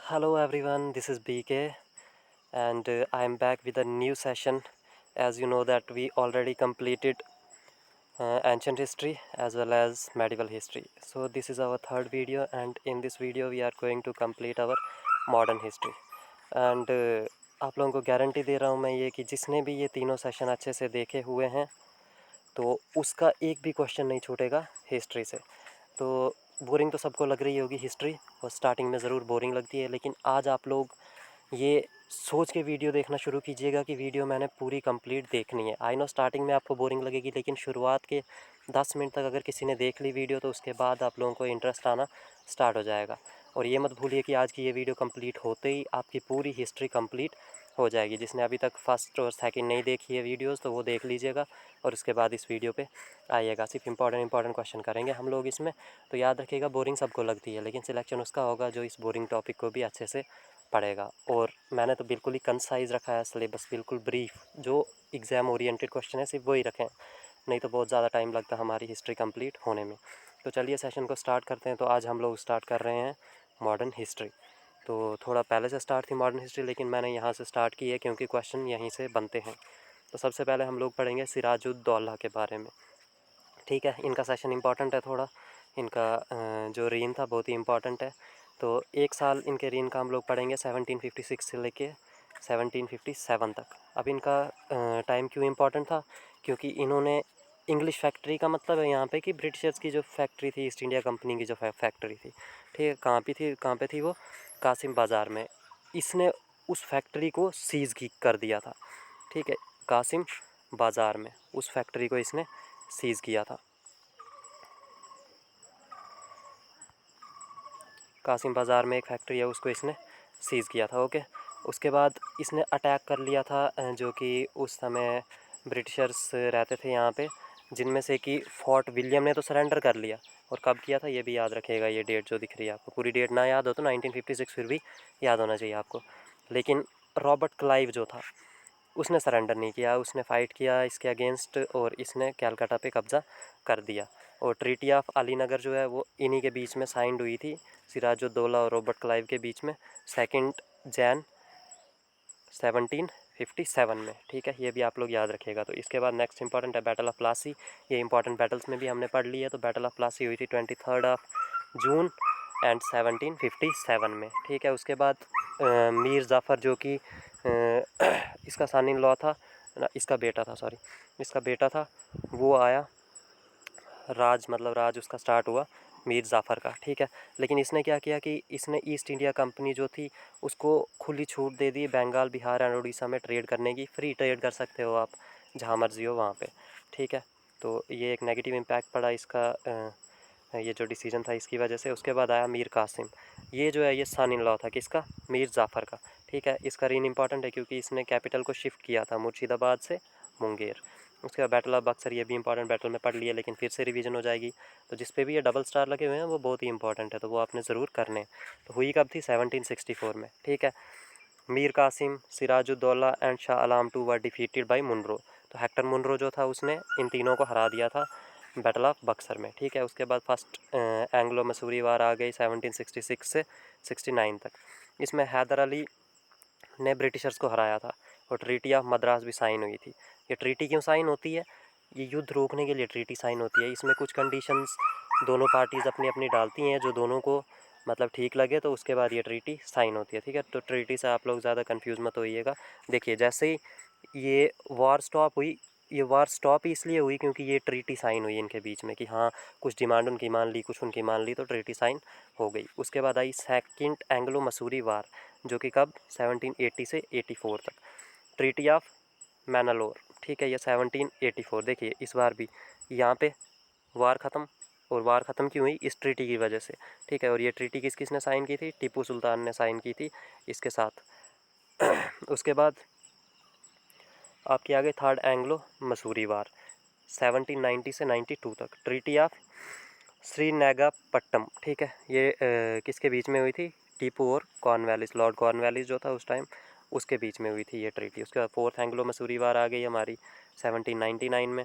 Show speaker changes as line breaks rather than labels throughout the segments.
Hello everyone, this is BK and I am back with a new session. As you know that we already completed ancient history as well as medieval history. So this is our third video and in this video we are going to complete our modern history. And आप लोगों को guarantee दे रहा हूँ मैं ये कि जिसने भी ये तीनों सेशन अच्छे से देखे हुए हैं तो उसका एक भी क्वेश्चन नहीं छूटेगा हिस्ट्री से। तो बोरिंग तो सबको लग रही होगी हिस्ट्री और स्टार्टिंग में ज़रूर बोरिंग लगती है, लेकिन आज आप लोग ये सोच के वीडियो देखना शुरू कीजिएगा कि वीडियो मैंने पूरी कंप्लीट देखनी है। आई नो स्टार्टिंग में आपको बोरिंग लगेगी, लेकिन शुरुआत के 10 मिनट तक अगर किसी ने देख ली वीडियो तो उसके बाद आप लोगों को इंटरेस्ट आना स्टार्ट हो जाएगा। और ये मत भूलिए कि आज की ये वीडियो कंप्लीट होते ही आपकी पूरी हिस्ट्री कंप्लीट हो जाएगी। जिसने अभी तक फर्स्ट और सेकंड नहीं देखी है वीडियोस तो वो देख लीजिएगा और उसके बाद इस वीडियो पे आइएगा। सिर्फ इंपॉर्टेंट क्वेश्चन करेंगे हम लोग इसमें। तो याद रखिएगा, बोरिंग सबको लगती है, लेकिन सिलेक्शन उसका होगा जो इस बोरिंग टॉपिक को भी अच्छे से पड़ेगा। और मैंने तो बिल्कुल ही कंसाइज रखा है सिलेबस, बिल्कुल ब्रीफ, जो एग्ज़ाम ओरिएंटेड क्वेश्चन है सिर्फ वही रखें, नहीं तो बहुत ज़्यादा टाइम लगता है हमारी हिस्ट्री कंप्लीट होने में। तो चलिए सेशन को स्टार्ट करते हैं। तो आज हम लोग स्टार्ट कर रहे हैं मॉडर्न हिस्ट्री। तो थोड़ा पहले से स्टार्ट थी मॉडर्न हिस्ट्री, लेकिन मैंने यहाँ से स्टार्ट की है क्योंकि क्वेश्चन यहीं से बनते हैं। तो सबसे पहले हम लोग पढ़ेंगे सिराजुद्दौला के बारे में। ठीक है, इनका सेशन इंपॉर्टेंट है थोड़ा। इनका जो रीन था बहुत ही इंपॉर्टेंट है। तो एक साल इनके रीन का हम लोग पढ़ेंगे 1756 से लेके 1757 तक। अब इनका टाइम क्यों इम्पोर्टेंट था? क्योंकि इन्होंने इंग्लिश फैक्ट्री का मतलब है यहाँ पे कि ब्रिटिशर्स की जो फैक्ट्री थी, ईस्ट इंडिया कंपनी की जो फैक्ट्री थी, ठीक है, कहाँ पे थी वो? कासिम बाज़ार में। इसने उस फैक्ट्री को सीज़ कर दिया था। ठीक है, कासिम बाज़ार में उस फैक्ट्री को इसने सीज़ किया था। कासिम बाज़ार में एक फैक्ट्री है, उसको इसने सीज़ किया था। ओके, उसके बाद इसने अटैक कर लिया था जो कि उस समय ब्रिटिशर्स रहते थे यहाँ पे, जिनमें से कि फोर्ट विलियम ने तो सरेंडर कर लिया। और कब किया था ये भी याद रखिएगा, ये डेट जो दिख रही है आपको, पूरी डेट ना याद हो तो 1956 फिर भी याद होना चाहिए आपको। लेकिन रॉबर्ट क्लाइव जो था उसने सरेंडर नहीं किया, उसने फ़ाइट किया इसके अगेंस्ट और इसने कैलकाटा पे कब्ज़ा कर दिया। और ट्रीटी ऑफ अलीनगर जो है वो इन्हीं के बीच में साइंड हुई थी, सिराजुद्दौला और रॉबर्ट क्लाइव के बीच में, 2 जैन 1757 में। ठीक है, ये भी आप लोग याद रखिएगा। तो इसके बाद नेक्स्ट इंपॉर्टेंट है बैटल ऑफ प्लासी। ये इंपॉर्टेंट बैटल्स में भी हमने पढ़ ली है। तो बैटल ऑफ प्लासी हुई थी 23 जून एंड 1757 में। ठीक है, उसके बाद मीर जाफ़र जो कि इसका सन इन लॉ था ना, इसका बेटा था, सॉरी, इसका बेटा था, वो आया। राज उसका स्टार्ट हुआ मीर जाफ़र का। ठीक है, लेकिन इसने क्या किया कि इसने ईस्ट इंडिया कंपनी जो थी उसको खुली छूट दे दी बंगाल, बिहार एंड उड़ीसा में ट्रेड करने की। फ्री ट्रेड कर सकते हो आप जहाँ मर्जी हो वहाँ पे। ठीक है, तो ये एक नेगेटिव इम्पैक्ट पड़ा इसका ये जो डिसीजन था इसकी वजह से। उसके बाद आया मीर कासिम। ये जो है ये सन इन लॉ था किसका? मीर जाफ़र का। ठीक है, इसका रीन इंपॉर्टेंट है क्योंकि इसने कैपिटल को शिफ्ट किया था मुर्शिदाबाद से मुंगेर। उसके बाद बैटल ऑफ बक्सर, ये भी इंपॉर्टेंट बैटल में पढ़ लिया, लेकिन फिर से रिवीजन हो जाएगी। तो जिस पे भी ये डबल स्टार लगे हुए हैं वो बहुत ही इंपॉर्टेंट है, तो वो आपने ज़रूर करने हैं। तो हुई कब थी? 1764 में। ठीक है, Mir Qasim, Sirajuddaula and Shah Alam two were defeated by Munro. तो हेक्टर मुनरो जो था उसने इन तीनों को हरा दिया था बैटल ऑफ बक्सर में। ठीक है, उसके बाद फर्स्ट एंग्लो मसूरी वार आ गई 1766 से 69 तक। इसमें हैदर अली ने ब्रिटिशर्स को हराया था और ट्रीटी ऑफ मद्रास भी साइन हुई थी। ये ट्रीटी क्यों साइन होती है? ये युद्ध रोकने के लिए ट्रीटी साइन होती है। इसमें कुछ कंडीशंस दोनों पार्टीज़ अपनी अपनी डालती हैं जो दोनों को मतलब ठीक लगे, तो उसके बाद ये ट्रीटी साइन होती है। ठीक है, तो ट्रीटी से आप लोग ज़्यादा कंफ्यूज मत होइएगा। देखिए, जैसे ही ये वॉर स्टॉप हुई, ये वॉर स्टॉप इसलिए हुई क्योंकि ये ट्रीटी साइन हुई इनके बीच में कि हाँ, कुछ डिमांड उनकी मान ली, कुछ उनकी मान ली, तो ट्रीटी साइन हो गई। उसके बाद आई सेकंड एंग्लो मसूरी वार, जो कि कब? 1780 से 84 तक। Treaty of Mangalore. ठीक है, ये 1784। देखिए इस बार भी यहाँ पे वार ख़त्म, और वार ख़त्म क्यों हुई? इस ट्रीटी की वजह से। ठीक है, और ये ट्रीटी किसने साइन की थी? टीपू सुल्तान ने साइन की थी इसके साथ। उसके बाद आपकी आ गई थर्ड एंग्लो मसूरी वार 1790 से 92 तक। Treaty of Srirangapatnam. ठीक है, ये किसके बीच में हुई थी? टीपू और कॉर्नवालिस, लॉर्ड कॉर्नवालिस जो था उस टाइम, उसके बीच में हुई थी ये ट्रीटी। उसके बाद फोर्थ एंग्लो मसूरी वार आ गई हमारी 1799 में।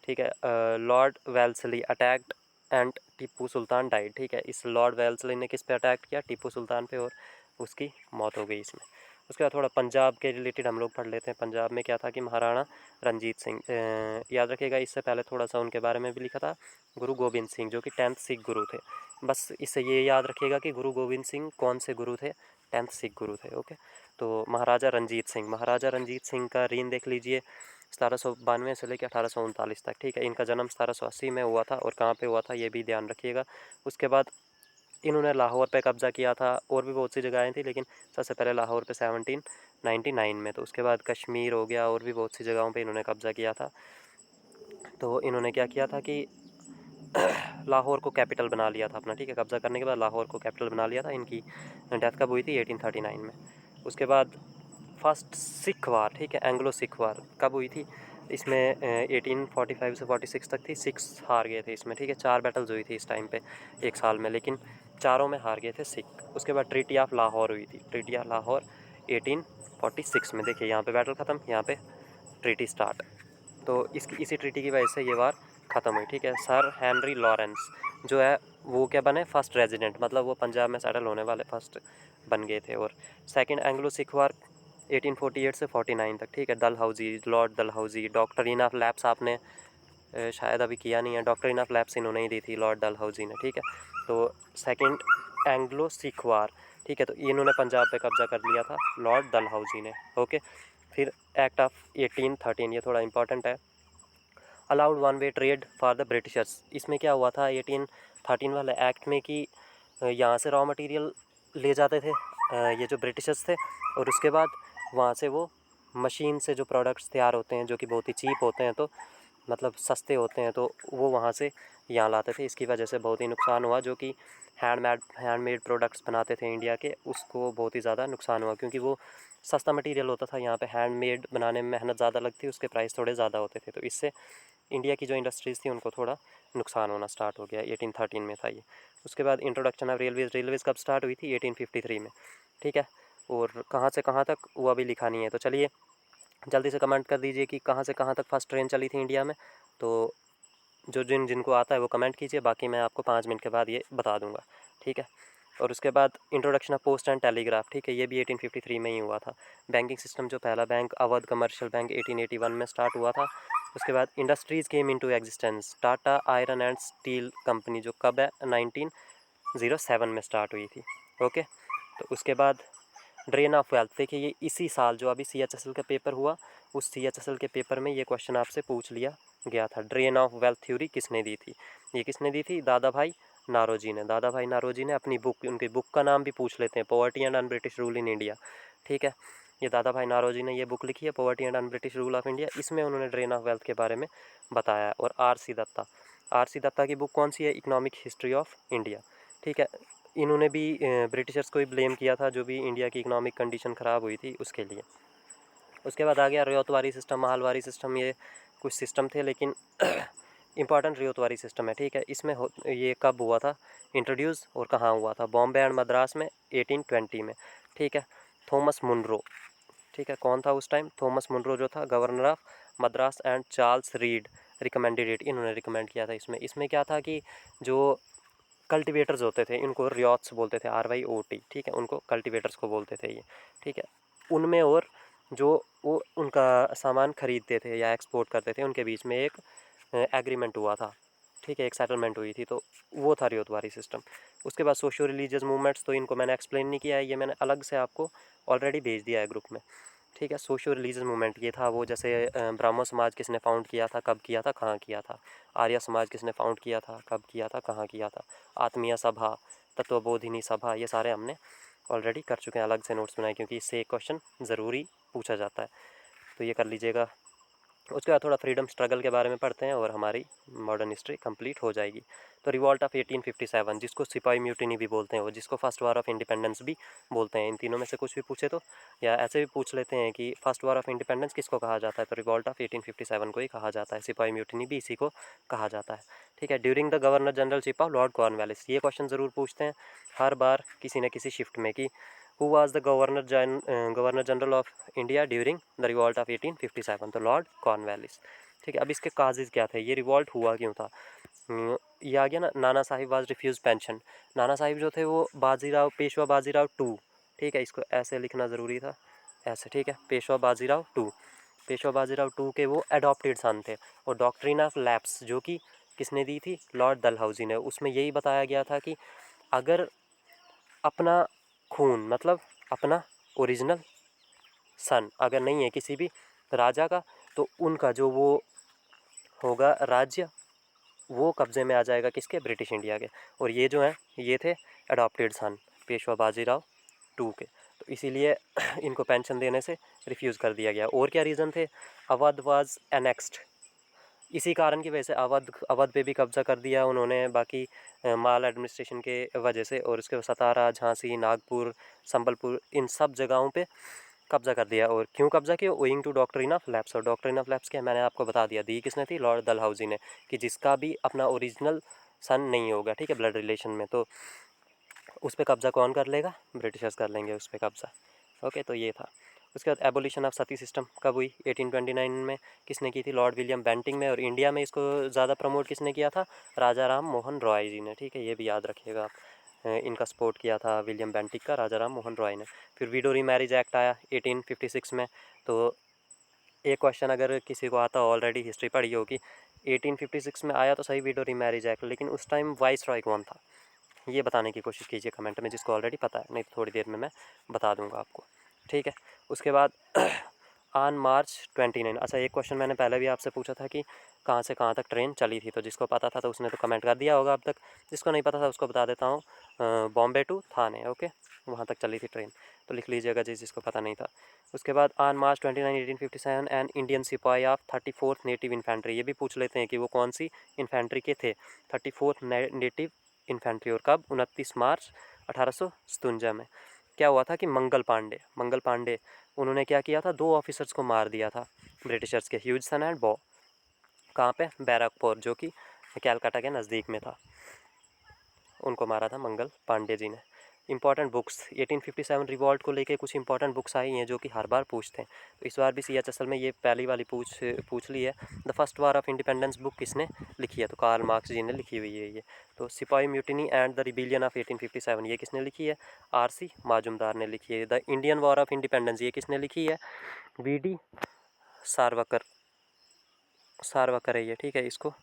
ठीक है, Lord Wellesley attacked and Tipu Sultan died. ठीक है, इस लॉर्ड वेल्सली ने किस पे अटैक किया? टीपू सुल्तान पे, और उसकी मौत हो गई इसमें। उसके बाद थोड़ा पंजाब के रिलेटेड हम लोग पढ़ लेते हैं। पंजाब में क्या था कि महाराणा रंजीत सिंह, याद रखिएगा इससे पहले थोड़ा सा उनके बारे में भी लिखा था, गुरु गोविंद सिंह जो कि 10th सिख गुरु थे। बस इससे ये याद रखिएगा कि गुरु गोविंद सिंह कौन से गुरु थे, 10th सिख गुरु थे। ओके, तो महाराजा रंजीत सिंह का रीन देख लीजिए 1792 से लेकर 1839 तक। ठीक है, इनका जन्म 1780 में हुआ था और कहाँ पे हुआ था ये भी ध्यान रखिएगा। उसके बाद इन्होंने लाहौर पे कब्ज़ा किया था, और भी बहुत सी जगहें थी, लेकिन सबसे पहले लाहौर पे 1799 में। तो उसके बाद कश्मीर हो गया, और भी बहुत सी जगहों पे इन्होंने कब्ज़ा किया था। तो इन्होंने क्या किया था कि लाहौर को कैपिटल बना लिया था अपना। ठीक है, कब्ज़ा करने के बाद लाहौर को कैपिटल बना लिया था। इनकी डेथ कब हुई थी? 1839 में। उसके बाद फर्स्ट सिख वार, ठीक है, एंग्लो सिख वार कब हुई थी? इसमें 1845 से 46 तक थी। सिक्स हार गए थे इसमें। ठीक है, 4 बैटल्स हुई थी इस टाइम पे एक साल में, लेकिन चारों में हार गए थे सिख। उसके बाद ट्रीटी ऑफ लाहौर हुई थी। ट्रीटी ऑफ लाहौर 1846 में। देखिए यहाँ पे बैटल ख़त्म, यहाँ पे ट्रीटी स्टार्ट। तो इसी ट्रीटी की वजह से ये वार ख़त्म हुई। ठीक है, सर हेनरी लॉरेंस जो है वो क्या बने? फर्स्ट रेजिडेंट, मतलब वो पंजाब में सेटल होने वाले फर्स्ट बन गए थे। और सेकंड एंग्लो सिख वार 1848 से 49 तक। ठीक है, Dalhousie, Lord Dalhousie. Doctrine of lapse आपने शायद अभी किया नहीं है, डॉक्ट्रिन ऑफ लैप्स इन्होंने ही दी थी, लॉर्ड डलहौजी ने। ठीक है, तो सेकंड एंग्लो सिख वार, ठीक है, तो इन्होंने पंजाब पे कब्जा कर लिया था लॉर्ड डलहौजी ने। ओके, फिर एक्ट ऑफ 1813, ये थोड़ा इंपॉर्टेंट है। Allowed one way trade for the Britishers. इसमें क्या हुआ था 1813 वाले एक्ट में कि यहाँ से रॉ मटेरियल ले जाते थे ये जो ब्रिटिशर्स थे, और उसके बाद वहाँ से वो मशीन से जो प्रोडक्ट्स तैयार होते हैं जो कि बहुत ही चीप होते हैं, तो मतलब सस्ते होते हैं, तो वो वहाँ से यहाँ लाते थे। इसकी वजह से बहुत ही नुकसान हुआ। जो कि हैंडमेड प्रोडक्ट्स बनाते थे इंडिया के, उसको बहुत ही ज़्यादा नुकसान हुआ, क्योंकि वो सस्ता मटेरियल होता था। यहाँ पे हैंडमेड बनाने में मेहनत ज़्यादा लगती, उसके प्राइस थोड़े ज़्यादा होते थे, तो इससे इंडिया की जो इंडस्ट्रीज़ थी उनको थोड़ा नुकसान होना स्टार्ट हो गया। 1813 में था ये। उसके बाद इंट्रोडक्शन ऑफ रेलवेज़ कब स्टार्ट हुई थी? 1853 में। ठीक है, और कहाँ से कहाँ तक वो अभी लिखा नहीं है, तो चलिए जल्दी से कमेंट कर दीजिए कि कहाँ से कहाँ तक फर्स्ट ट्रेन चली थी इंडिया में। तो जो जिनको आता है वो कमेंट कीजिए, बाकी मैं आपको 5 मिनट के बाद ये बता दूंगा। ठीक है, और उसके बाद introduction of post and telegraph, ठीक है, ये भी 1853 में ही हुआ था। बैंकिंग सिस्टम, जो पहला बैंक अवध कमर्शियल बैंक 1881 में स्टार्ट हुआ था। उसके बाद industries came into existence. Tata iron and steel company जो कब है? 1907 में स्टार्ट हुई थी। ओके, तो उसके बाद ड्रेन ऑफ वेल्थ, देखिए ये इसी साल जो अभी CHSL का पेपर हुआ, उस CHSL के पेपर में ये क्वेश्चन आपसे पूछ लिया गया था। ड्रेन ऑफ वेल्थ थ्योरी किसने दी थी? ये किसने दी थी? दादा भाई नारोजी ने। दादा भाई नारोजी ने अपनी बुक, उनकी बुक का नाम भी पूछ लेते हैं, poverty and un British rule in India. ठीक है, ये दादा भाई नारोजी ने ये बुक लिखी है, poverty and un British rule of India. इसमें उन्होंने ड्रेन ऑफ वेल्थ के बारे में बताया है। और RC दत्ता की बुक कौन सी है? Economic history of India. ठीक है, इन्होंने भी ब्रिटिशर्स को ही ब्लेम किया था, जो भी इंडिया की इकोनॉमिक कंडीशन ख़राब हुई थी उसके लिए। उसके बाद आ गया रियोतवारी सिस्टम, महलवारी सिस्टम, ये कुछ सिस्टम थे, लेकिन इंपॉर्टेंट रियोतवारी सिस्टम है। ठीक है, इसमें ये कब हुआ था इंट्रोड्यूस और कहाँ हुआ था? बॉम्बे एंड मद्रास में 1820 में। ठीक है, थॉमस मुनरो, ठीक है, कौन था उस टाइम? थॉमस मुनरो जो था governor of Madras, and Charles read recommended it, इन्होंने रिकमेंड किया था। इसमें क्या था कि जो कल्टीवेटर्स होते थे, इनको रियोट्स बोलते थे, RYOT। ठीक है, उनको कल्टीवेटर्स को बोलते थे ये। ठीक है, उनमें और जो वो उनका सामान खरीदते थे या एक्सपोर्ट करते थे, उनके बीच में एक एग्रीमेंट हुआ था। ठीक है, एक सेटलमेंट हुई थी, तो वो था रियोतवारी सिस्टम। उसके बाद सोशियो रिलीजियस मूवमेंट्स, तो इनको मैंने एक्सप्लेन नहीं किया है, ये मैंने अलग से आपको ऑलरेडी भेज दिया है ग्रुप में। ठीक है, सोशियो रिलीजियस मूवमेंट ये था वो, जैसे ब्राह्मण समाज किसने फाउंड किया था, कब किया था, कहाँ किया था? आर्य समाज किसने फाउंड किया था, कब किया था, कहाँ किया था? आत्मीय सभा, तत्वबोधिनी सभा, ये सारे हमने ऑलरेडी कर चुके हैं, अलग से नोट्स बनाए, क्योंकि इससे एक क्वेश्चन ज़रूरी पूछा जाता है, तो ये कर लीजिएगा। उसके बाद थोड़ा फ्रीडम स्ट्रगल के बारे में पढ़ते हैं और हमारी मॉडर्न हिस्ट्री कंप्लीट हो जाएगी। तो रिवॉल्ट ऑफ 1857, जिसको सिपाही म्यूटिनी भी बोलते हैं, और जिसको फर्स्ट वार ऑफ इंडिपेंडेंस भी बोलते हैं, इन तीनों में से कुछ भी पूछे तो, या ऐसे भी पूछ लेते हैं कि फर्स्ट वार ऑफ इंडिपेंडेंस किसको कहा जाता है, तो रिवॉल्ट ऑफ 1857 को ही कहा जाता है। सिपाही म्यूटिनी भी इसी को कहा जाता है। ठीक है, during the governor generalship of Lord Cornwallis, ये क्वेश्चन ज़रूर पूछते हैं हर बार किसी न किसी शिफ्ट में कि who was the governor general of India during the revolt of 1857, तो लॉर्ड कॉर्नवालिस। ठीक है, अब इसके काजेज़ क्या थे, ये रिवॉल्ट हुआ क्यों था? ये आ गया ना, Nana Sahib was refuse pension. Nana Sahib जो थे वो बाजीराव, पेशवा बाजीराव टू, ठीक है, इसको ऐसे लिखना ज़रूरी था, ऐसे, ठीक है। पेशवा बाजीराव टू, पेशवा बाजीराव टू के वो एडॉप्टेड सन थे। और डॉक्ट्रिन ऑफ लैप्स जो कि किसने दी थी, लॉर्ड डलहौजी ने, उसमें यही बताया गया था कि अगर अपना खून मतलब अपना ओरिजिनल सन अगर नहीं है किसी भी राजा का, तो उनका जो वो होगा राज्य, वो कब्ज़े में आ जाएगा किसके, ब्रिटिश इंडिया के। और ये जो हैं ये थे adopted son Peshwa Bajirao two के, तो इसीलिए इनको पेंशन देने से रिफ्यूज़ कर दिया गया। और क्या रीज़न थे, अवध वाज एनेक्स्ड, इसी कारण की वजह से अवध पे भी कब्ज़ा कर दिया उन्होंने, बाकी माल एडमिनिस्ट्रेशन के वजह से। और उसके बाद सतारा, झांसी, नागपुर, संबलपुर, इन सब जगहों पे कब्ज़ा कर दिया। और क्यों कब्ज़ा किया, owing to doctrine of lapse. और डॉक्ट्रिन ऑफ लैप्स क्या मैंने आपको बता दिया, दी किसने थी, लॉर्ड डलहौजी ने, कि जिसका भी अपना ओरिजिनल सन नहीं होगा, ठीक है, ब्लड रिलेशन में, तो उस पर कब्ज़ा कौन कर लेगा, ब्रिटिशर्स कर लेंगे उस पर कब्ज़ा। ओके, तो ये था। उसके बाद एबोलिशन ऑफ सती सिस्टम कब हुई, 1829 में। किसने की थी, लॉर्ड विलियम बेंटिंग में। और इंडिया में इसको ज़्यादा प्रमोट किसने किया था, राजा राम मोहन रॉय जी ने, ठीक है, ये भी याद रखिएगा आप। इनका सपोर्ट किया था विलियम बेंटिंग का राजा राम मोहन रॉय ने। फिर विडो रीमैरिज एक्ट आया 1856 में। तो एक क्वेश्चन अगर किसी को आता, ऑलरेडी हिस्ट्री पढ़ी होगी, 1856 में आया तो सही विडो रीमैरिज एक्ट, लेकिन उस टाइम वाइस रॉय कौन था, ये बताने की कोशिश कीजिए कमेंट में, जिसको ऑलरेडी पता है, नहीं तो थोड़ी देर में मैं बता दूंगा आपको, ठीक है। उसके बाद ऑन मार्च 29, अच्छा एक क्वेश्चन मैंने पहले भी आपसे पूछा था कि कहाँ से कहाँ तक ट्रेन चली थी, तो जिसको पता था तो उसने तो कमेंट कर दिया होगा अब तक, जिसको नहीं पता था उसको बता देता हूँ, बॉम्बे टू थाने, ओके, वहाँ तक चली थी ट्रेन, तो लिख लीजिएगा जिसको पता नहीं था। उसके बाद ऑन मार्च 29, 1857 एन इंडियन सिपाही ऑफ 34th नेटिव इन्फेंट्री, ये भी पूछ लेते हैं कि वो कौन सी इन्फेंट्री के थे, 34th नेटिव इन्फेंट्री। और कब, 29 मार्च 1857 में। क्या हुआ था कि मंगल पांडे उन्होंने क्या किया था, 2 ऑफिसर्स को मार दिया था ब्रिटिशर्स के, ह्यूजसन एंड बॉ। कहाँ पे, बैरकपुर, जो कि कैलकाटा के नज़दीक में था, उनको मारा था मंगल पांडे जी ने। इंपॉर्टेंट बुक्स, 1857 रिवॉल्ट को लेके कुछ इंपॉर्टेंट बुक्स आई हैं जो कि हर बार पूछते हैं, तो इस बार भी CHSL में ये पहली वाली पूछ ली है। The first war of independence book किसने लिखी है, तो कार्ल मार्क्स जी ने लिखी हुई है ये। तो सिपाही mutiny and the rebellion of 1857 ये किसने लिखी है, RC माजुमदार ने लिखी है। The Indian war of independence ये किसने लिखी है, VD सावरकर है ये, ठीक है, इसको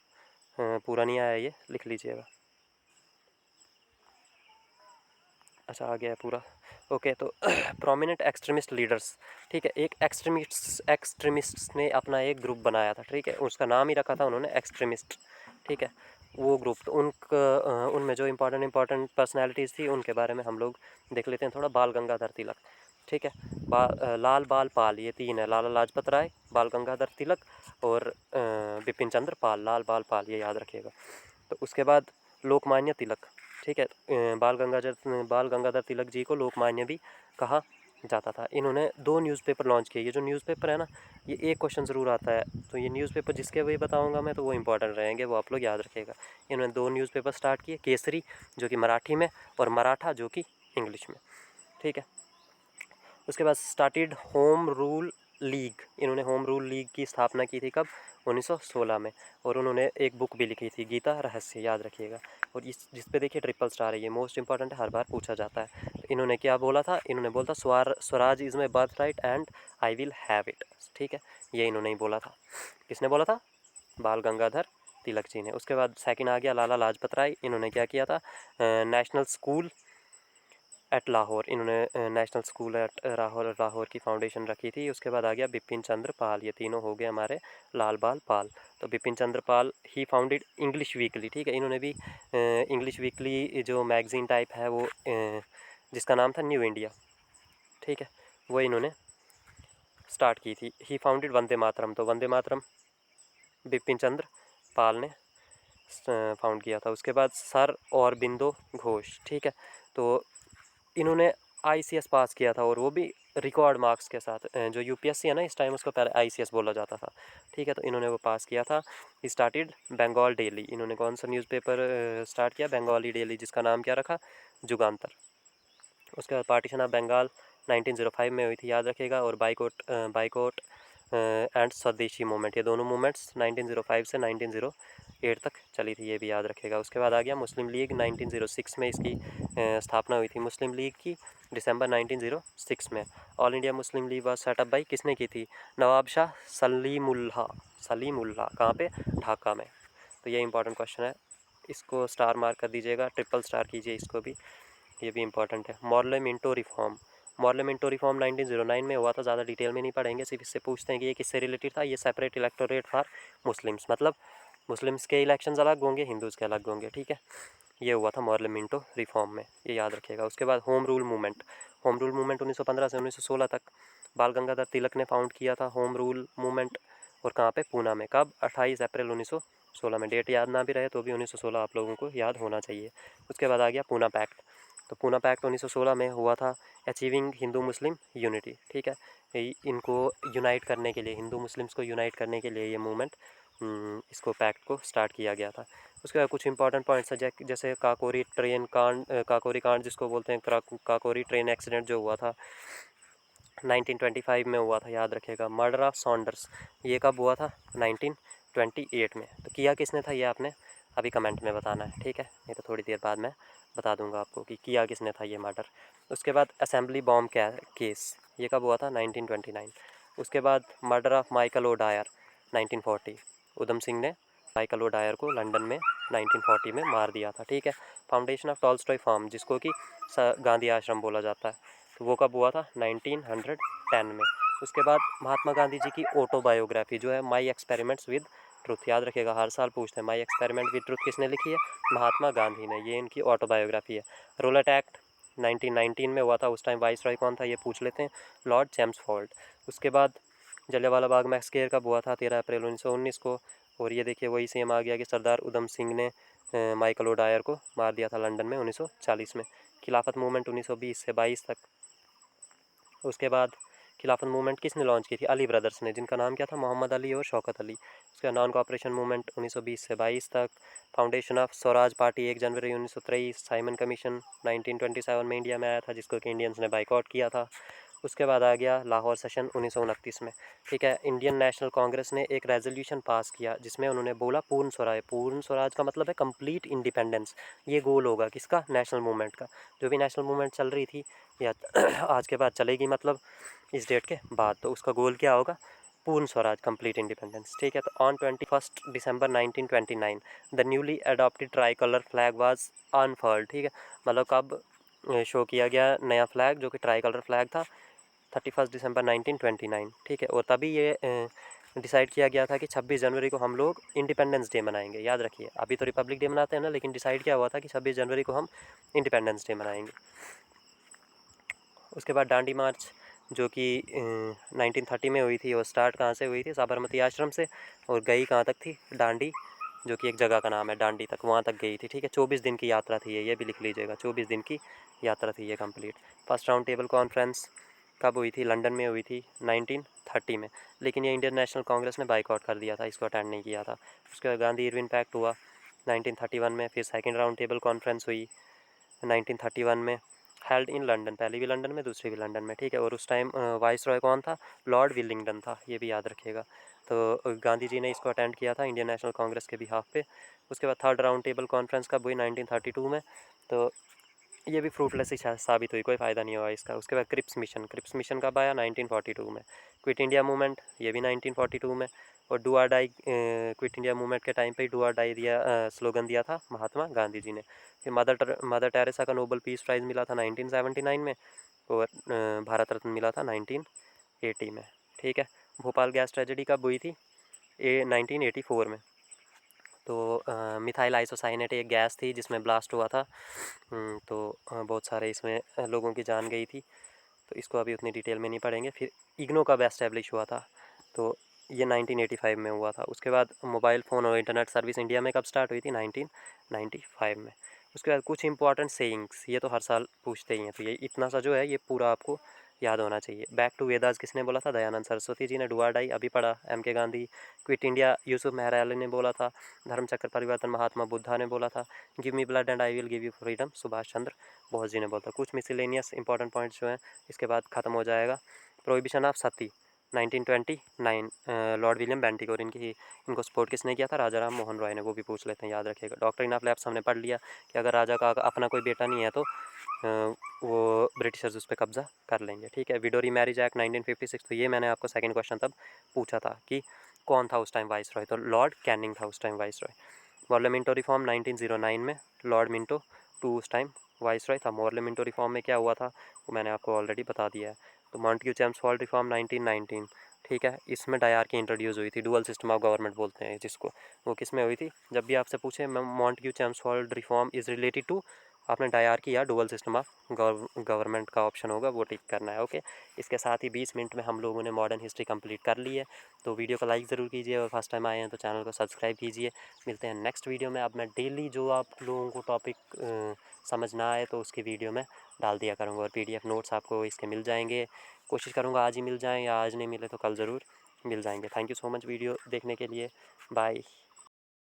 पूरा नहीं आया, ये लिख लीजिएगा। अच्छा आ गया है पूरा, ओके। तो प्रोमिनेंट एक्सट्रीमिस्ट लीडर्स, ठीक है, एक एक्सट्रीमिस्ट ने अपना एक ग्रुप बनाया था, ठीक है, उसका नाम ही रखा था उन्होंने एक्सट्रीमिस्ट, ठीक है, वो ग्रुप। तो उनमें जो इंपॉर्टेंट पर्सनैलिटीज़ थी उनके बारे में हम लोग देख लेते हैं थोड़ा। बाल गंगाधर तिलक, ठीक है, लाल बाल पाल, ये 3 है, लाला लाजपत राय, बाल गंगाधर तिलक और बिपिन चंद्र पाल, लाल बाल पाल, ये याद रखिएगा। तो उसके बाद लोकमान्य तिलक, ठीक है, बाल गंगाधर तिलक जी को लोकमान्य भी कहा जाता था। इन्होंने 2 न्यूज़पेपर लॉन्च किए। ये जो न्यूज़पेपर है ना, ये एक क्वेश्चन ज़रूर आता है, तो ये न्यूज़पेपर जिसके वही बताऊंगा मैं, तो वो इंपॉर्टेंट रहेंगे, वो आप लोग याद रखिएगा। इन्होंने 2 न्यूज़पेपर स्टार्ट किए, केसरी जो कि मराठी में, और मराठा जो कि इंग्लिश में, ठीक है। उसके बाद स्टार्टेड होम रूल लीग, इन्होंने होम रूल लीग की स्थापना की थी कब, 1916 में। और उन्होंने एक बुक भी लिखी थी, गीता रहस्य, याद रखिएगा। और इस जिस पे देखिए ट्रिपल स्टार है, ये मोस्ट इंपॉर्टेंट है, हर बार पूछा जाता है। तो इन्होंने क्या बोला था, इन्होंने बोला था Swaraj is my birth right and I will have it, ठीक है, ये इन्होंने ही बोला था। किसने बोला था, बाल गंगाधर तिलक जी ने। उसके बाद सेकंड आ गया लाला लाजपत राय, इन्होंने क्या किया था, नेशनल स्कूल एट लाहौर, इन्होंने नेशनल स्कूल एट लाहौर की फाउंडेशन रखी थी। उसके बाद आ गया बिपिन चंद्र पाल, ये तीनों हो गए हमारे लाल बाल पाल। तो बिपिन चंद्र पाल ही फाउंडेड इंग्लिश वीकली, ठीक है, इन्होंने भी इंग्लिश वीकली जो मैगज़ीन टाइप है वो जिसका नाम था न्यू इंडिया, ठीक है, वो इन्होंने स्टार्ट की थी। ही फाउंडेड वंदे मातरम, तो वंदे मातरम बिपिन चंद्र पाल ने फाउंड किया था। उसके बाद सर औरबिंदो घोष, ठीक है, तो इन्होंने ICS पास किया था, और वो भी रिकॉर्ड मार्क्स के साथ। जो UPSC है ना इस टाइम, उसको पहले ICS बोला जाता था, ठीक है, तो इन्होंने वो पास किया था। स्टार्टेड बंगाल डेली, इन्होंने कौन सा न्यूज़पेपर स्टार्ट किया, बंगाली डेली, जिसका नाम क्या रखा, जुगांतर। उसके बाद पार्टीशन ऑफ बंगाल 1905 में हुई थी, याद रखिएगा। और बाइकआउट एंड स्वदेशी मूवमेंट, ये दोनों मूवमेंट्स 1905 से 1908 तक चली थी, ये भी याद रखिएगा। उसके बाद आ गया मुस्लिम लीग, 1906 में इसकी स्थापना हुई थी मुस्लिम लीग की। दिसंबर 1906 में। All India Muslim league was set up by, किसने की थी? नवाब शाह सलीमुल्लाह। कहाँ पे? ढाका में। तो ये इंपॉर्टेंट क्वेश्चन है, इसको स्टार मार्क कर दीजिएगा, ट्रिपल स्टार कीजिए इसको भी, ये भी इंपॉर्टेंट है। मॉर्ले मिंटो रिफॉर्म 1909 में हुआ था, ज़्यादा डिटेल में नहीं पढ़ेंगे, सिर्फ इससे पूछते हैं कि ये किससे रिलेटेड था। ये सेपरेट इलेक्टोरेट फॉर मुस्लिम्स, मतलब मुस्लिम्स के इलेक्शंस अलग होंगे, हिंदूज़ के अलग होंगे, ठीक है। ये हुआ था मॉर्ले मिंटो रिफॉर्म में, ये याद रखिएगा। उसके बाद होम रूल मूवमेंट 1915 से 1916 तक बाल गंगाधर तिलक ने फाउंड किया था होम रूल मूवमेंट। और कहाँ पे? पूना में। कब? 28 अप्रैल 1916 में। डेट याद ना भी रहे तो भी 1916 आप लोगों को याद होना चाहिए। उसके बाद आ गया पूना पैक्ट। तो पूना पैक्ट 1916 में हुआ था, अचीविंग हिंदू मुस्लिम यूनिटी, ठीक है। इनको यूनाइट करने के लिए, हिंदू मुस्लिम्स को यूनाइट करने के लिए ये मूवमेंट, इसको पैक्ट को स्टार्ट किया गया था। उसके बाद कुछ इंपॉर्टेंट पॉइंट्स हैं, जैसे काकोरी कांड जिसको बोलते हैं, काकोरी ट्रेन एक्सीडेंट जो हुआ था 1925 में हुआ था, याद रखिएगा। मर्डर ऑफ सॉन्डर्स, ये कब हुआ था? 1928 में। तो किया किसने था, ये आपने अभी कमेंट में बताना है, ठीक है। नहीं तो थोड़ी देर बाद मैं बता दूंगा आपको कि किया किसने था ये मर्डर। उसके बाद असेंबली बॉम्ब केस, ये कब हुआ था? 1929। उसके बाद murder of Michael O Dwyer 1940, Udham Singh ने माइकल ओ डायर को लंदन में 1940 में मार दिया था, ठीक है। फाउंडेशन ऑफ टॉल्स्टॉय फार्म, जिसको कि गांधी आश्रम बोला जाता है, तो वो कब हुआ था? 1910 में। उसके बाद महात्मा गांधी जी की ऑटोबायोग्राफी जो है, माई एक्सपेरिमेंट्स विद ट्रुथ, याद रखिएगा, हर साल पूछते हैं माई एक्सपेरिमेंट विद ट्रुथ किसने लिखी है? महात्मा गांधी ने, ये इनकी ऑटोबायोग्राफी है। रोलेट एक्ट 1919 में हुआ था, उस टाइम वाइस रॉय कौन था ये पूछ लेते हैं, लॉर्ड चैम्सफोर्ड। उसके बाद जलियांवाला बाग मैसेकर कब हुआ था? 13 अप्रैल 1919 को। और ये देखिए वही सेम आ गया कि सरदार उधम सिंह ने माइकल ओ डायर को मार दिया था लंदन में 1940 में। खिलाफत मूवमेंट 1920 से 22 तक। उसके बाद खिलाफत मूवमेंट किसने लॉन्च की थी? अली ब्रदर्स ने, जिनका नाम क्या था? मोहम्मद अली और शौकत अली। उसके बाद नॉन कॉपरेशन मूवमेंट 1920 से 22 तक। Foundation of Swaraj party 1 January 1923। Simon commission 1927 में इंडिया में आया था, जिसको कि इंडियंस ने बाइकआउट किया था। उसके बाद आ गया लाहौर सेशन 1929 में, ठीक है। इंडियन नेशनल कांग्रेस ने एक रेजोल्यूशन पास किया जिसमें उन्होंने बोला पूर्ण स्वराज का मतलब है कंप्लीट इंडिपेंडेंस। ये गोल होगा किसका? नेशनल मूवमेंट का। जो भी नेशनल मूवमेंट चल रही थी या आज के बाद चलेगी, मतलब इस डेट के बाद, तो उसका गोल क्या होगा? पूर्ण स्वराज, कंप्लीट इंडिपेंडेंस, ठीक है। तो on 21 December 1929 the newly adopted tricolour flag was unfurled, ठीक है। मतलब कब शो किया गया नया फ्लैग जो कि ट्राई कलर फ्लैग था? 31 दिसंबर 1929, ठीक है। और तभी ये डिसाइड किया गया था कि 26 जनवरी को हम लोग इंडिपेंडेंस डे मनाएंगे, याद रखिए। अभी तो रिपब्लिक डे मनाते हैं ना, लेकिन डिसाइड क्या हुआ था कि 26 जनवरी को हम इंडिपेंडेंस डे मनाएंगे। उसके बाद दांडी मार्च जो कि 1930 में हुई थी, वो स्टार्ट कहाँ से हुई थी? साबरमती आश्रम से, और गई कहाँ तक थी? दांडी, जो कि एक जगह का नाम है दांडी तक, वहाँ तक गई थी, ठीक है। 24 दिन की यात्रा थी ये भी लिख लीजिएगा, 24 दिन की यात्रा थी ये complete. First round table conference कब हुई थी? लंदन में हुई थी 1930 में, लेकिन ये इंडियन नेशनल कांग्रेस ने बाइकआउट कर दिया था, इसको अटेंड नहीं किया था। उसके बाद गांधी इरविन पैक्ट हुआ 1931 में। फिर सेकेंड राउंड टेबल कॉन्फ्रेंस हुई 1931 में, हेल्ड इन लंदन, पहली भी लंदन में, दूसरी भी लंदन में, ठीक है। और उस टाइम वाइस रॉय कौन था? लॉर्ड विलिंगडन था, ये भी याद रखिएगा। तो गांधी जी ने इसको अटेंड किया था इंडियन नेशनल कांग्रेस के बिहाफ पे। उसके बाद थर्ड राउंड टेबल कॉन्फ्रेंस कब हुई? 1932 में। तो ये भी फ्रूटलेस ही साबित हुई, कोई फ़ायदा नहीं हुआ इसका। उसके बाद क्रिप्स मिशन कब आया? 1942 में। क्विट इंडिया मूवमेंट, ये भी 1942 में। और do or die, quit India movement के टाइम पे ही डू आर डाई दिया, स्लोगन दिया था महात्मा गांधी जी ने। फिर मदर टेरेसा का नोबल पीस प्राइज़ मिला था 1979 में, और भारत रत्न मिला था 1980 में, ठीक है। भोपाल गैस ट्रेजेडी कब हुई थी? 1984 में। तो मिथाइल आइसोसाइनेट एक गैस थी जिसमें ब्लास्ट हुआ था, तो बहुत सारे इसमें लोगों की जान गई थी, तो इसको अभी उतनी डिटेल में नहीं पढ़ेंगे। फिर इग्नो कब एस्टेब्लिश हुआ था? तो ये 1985 में हुआ था। उसके बाद मोबाइल फ़ोन और इंटरनेट सर्विस इंडिया में कब स्टार्ट हुई थी? 1995 में। उसके बाद कुछ इंपॉर्टेंट सेइंग्स, ये तो हर साल पूछते ही हैं, तो ये इतना सा जो है ये पूरा आपको याद होना चाहिए। बैक टू वेदास किसने बोला था? दयानंद सरस्वती जी ने। डू आर डाई अभी पढ़ा, एम के गांधी। क्विट इंडिया यूसुफ मेहरा अली ने बोला था। धर्मचक्र परिवर्तन महात्मा बुद्धा ने बोला था। Give me blood and I will give you freedom Subhash Chandra Bose ji ने बोला था। कुछ मिसलेनियस इंपॉर्टेंट पॉइंट्स जो हैं, इसके बाद ख़त्म हो जाएगा। Prohibition of Sati 1929, Lord William Bentinck, और इनको सपोर्ट किसने किया था? राजा राम मोहन रॉय ने, वो भी पूछ लेते हैं, याद रखिएगा। डॉक्ट्रिन ऑफ लैप्स हमने पढ़ लिया कि अगर राजा का अपना कोई बेटा नहीं है तो वो ब्रिटिशर्स उस पर कब्ज़ा कर लेंगे। ठीक है, विडो रीमैरिज एक्ट 1956, तो ये मैंने आपको सेकंड क्वेश्चन तब पूछा था कि कौन था उस टाइम वाइस रॉय, तो लॉर्ड कैनिंग था उस time vice Roy. Morley reform 1909 में, लॉर्ड मिंटो टू उस टाइम वाइस रॉय था। मॉर्ले रिफॉर्म में क्या हुआ था वो मैंने आपको ऑलरेडी बता दिया है। तो मॉन्टेग्यू चेम्सफोर्ड रिफॉर्म 1919, ठीक है, इसमें डायरकी इंट्रोड्यूस हुई थी, डुअल सिस्टम ऑफ गवर्नमेंट बोलते हैं जिसको। वो किस में हुई थी? जब भी आपसे पूछे Montagu Chelmsford reform is related to, आपने डायरकी या डुअल सिस्टम ऑफ गवर्नमेंट का ऑप्शन होगा वो टिक करना है। ओके, इसके साथ ही 20 मिनट में हम लोगों ने मॉडर्न हिस्ट्री कंप्लीट कर ली है। तो वीडियो को लाइक ज़रूर कीजिए और फर्स्ट टाइम आए हैं तो चैनल को सब्सक्राइब कीजिए। मिलते हैं नेक्स्ट वीडियो में। अब मैं डेली जो आप लोगों को टॉपिक समझ ना आए तो उसकी वीडियो में डाल दिया करूँगा, और PDF नोट्स आपको इसके मिल जाएंगे। कोशिश करूँगा आज ही मिल जाएँ, या आज नहीं मिले तो कल ज़रूर मिल जाएंगे। Thank you so much video देखने के लिए। बाय।